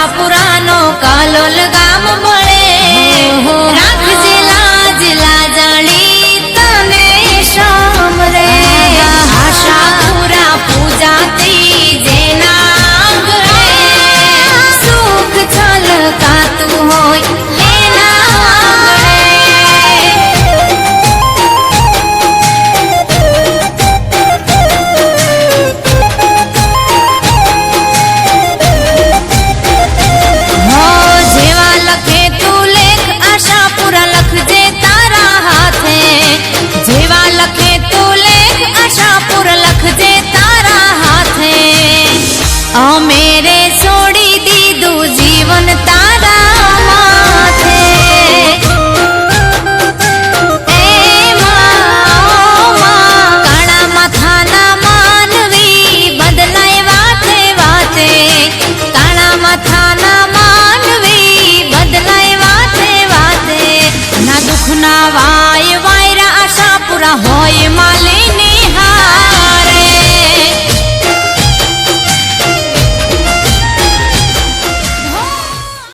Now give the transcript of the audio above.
આશાપુરાનો કાલોલ ગામ મળે રાખજે લાજ લાજાણી તને શામ રે આશાપુરા પૂજાતી જેના આંગણે સુખ છલકાતું હોય એના અમે